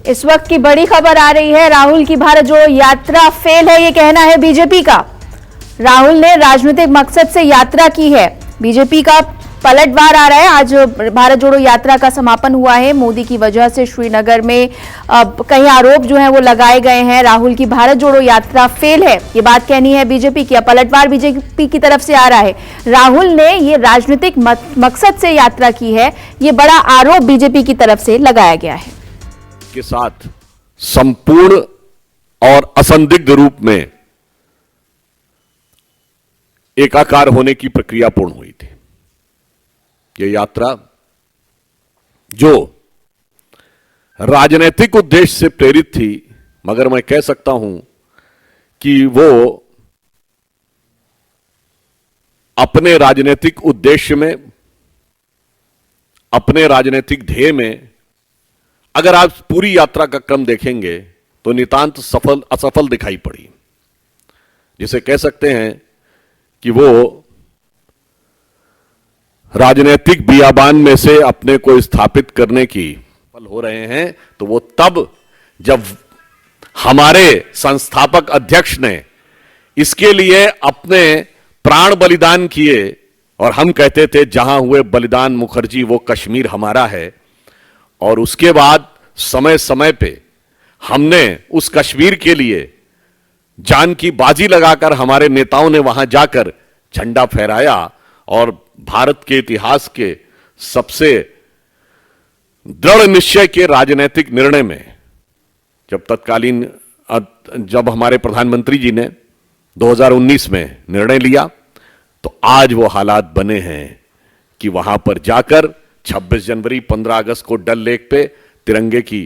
इस वक्त की बड़ी खबर आ रही है, राहुल की भारत जोड़ो यात्रा फेल है, ये कहना है बीजेपी का। राहुल ने राजनीतिक मकसद से यात्रा की है, बीजेपी का पलटवार आ रहा है। आज भारत जोड़ो यात्रा का समापन हुआ है। मोदी की वजह से श्रीनगर में कई आरोप जो हैं वो लगाए गए हैं। राहुल की भारत जोड़ो यात्रा फेल है, ये बात कहनी है बीजेपी की। पलटवार बीजेपी की तरफ से आ रहा है। राहुल ने ये राजनीतिक मकसद से यात्रा की है, ये बड़ा आरोप बीजेपी की तरफ से लगाया गया है। के साथ संपूर्ण और असंदिग्ध रूप में एकाकार होने की प्रक्रिया पूर्ण हुई थी। यह यात्रा जो राजनीतिक उद्देश्य से प्रेरित थी, मगर मैं कह सकता हूं कि वो अपने राजनीतिक उद्देश्य में, अपने राजनीतिक ध्येय में, अगर आप पूरी यात्रा का क्रम देखेंगे तो नितांत असफल दिखाई पड़ी। जिसे कह सकते हैं कि वो राजनीतिक बियाबान में से अपने को स्थापित करने की सफल हो रहे हैं, तो वो तब जब हमारे संस्थापक अध्यक्ष ने इसके लिए अपने प्राण बलिदान किए और हम कहते थे जहां हुए बलिदान मुखर्जी वो कश्मीर हमारा है। और उसके बाद समय समय पे हमने उस कश्मीर के लिए जान की बाजी लगाकर हमारे नेताओं ने वहां जाकर झंडा फहराया और भारत के इतिहास के सबसे दृढ़ निश्चय के राजनीतिक निर्णय में जब हमारे प्रधानमंत्री जी ने 2019 में निर्णय लिया, तो आज वो हालात बने हैं कि वहां पर जाकर 26 जनवरी 15 अगस्त को डल लेक पे तिरंगे की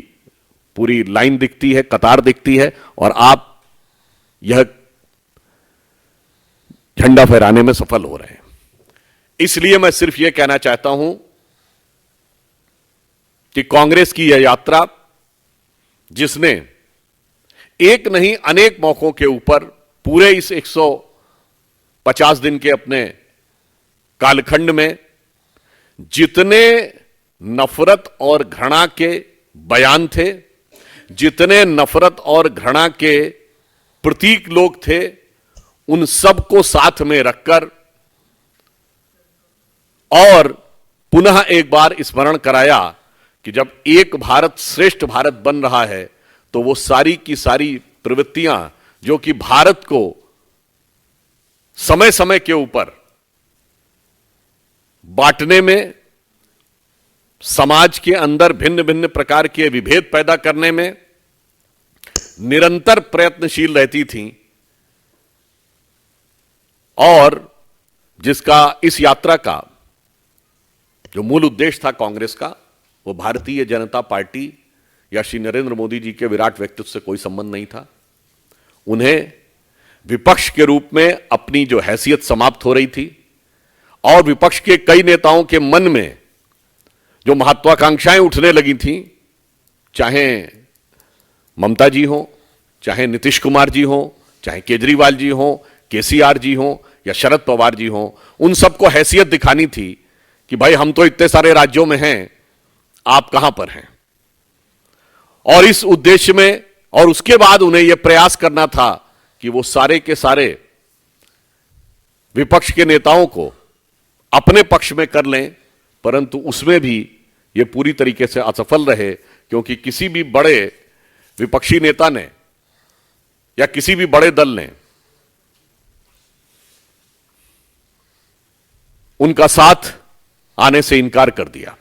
पूरी लाइन दिखती है, कतार दिखती है और आप यह झंडा फहराने में सफल हो रहे हैं। इसलिए मैं सिर्फ यह कहना चाहता हूं कि कांग्रेस की यह यात्रा, जिसने एक नहीं अनेक मौकों के ऊपर पूरे इस 150 दिन के अपने कालखंड में जितने नफरत और घृणा के बयान थे, जितने नफरत और घृणा के प्रतीक लोग थे, उन सबको साथ में रखकर और पुनः एक बार स्मरण कराया कि जब एक भारत श्रेष्ठ भारत बन रहा है, तो वो सारी की सारी प्रवृत्तियां जो कि भारत को समय समय के ऊपर बांटने में, समाज के अंदर भिन्न भिन्न प्रकार के विभेद पैदा करने में निरंतर प्रयत्नशील रहती थीं, और जिसका इस यात्रा का जो मूल उद्देश्य था कांग्रेस का, वो भारतीय जनता पार्टी या श्री नरेंद्र मोदी जी के विराट व्यक्तित्व से कोई संबंध नहीं था। उन्हें विपक्ष के रूप में अपनी जो हैसियत समाप्त हो रही थी और विपक्ष के कई नेताओं के मन में जो महत्वाकांक्षाएं उठने लगी थीं, चाहे ममता जी हो, चाहे नीतीश कुमार जी हो, चाहे केजरीवाल जी हो, केसीआर जी हो या शरद पवार जी हो, उन सबको हैसियत दिखानी थी कि भाई हम तो इतने सारे राज्यों में हैं, आप कहां पर हैं। और इस उद्देश्य में, और उसके बाद उन्हें यह प्रयास करना था कि वो सारे के सारे विपक्ष के नेताओं को अपने पक्ष में कर लें, परंतु उसमें भी ये पूरी तरीके से असफल रहे, क्योंकि किसी भी बड़े विपक्षी नेता ने या किसी भी बड़े दल ने उनका साथ आने से इनकार कर दिया।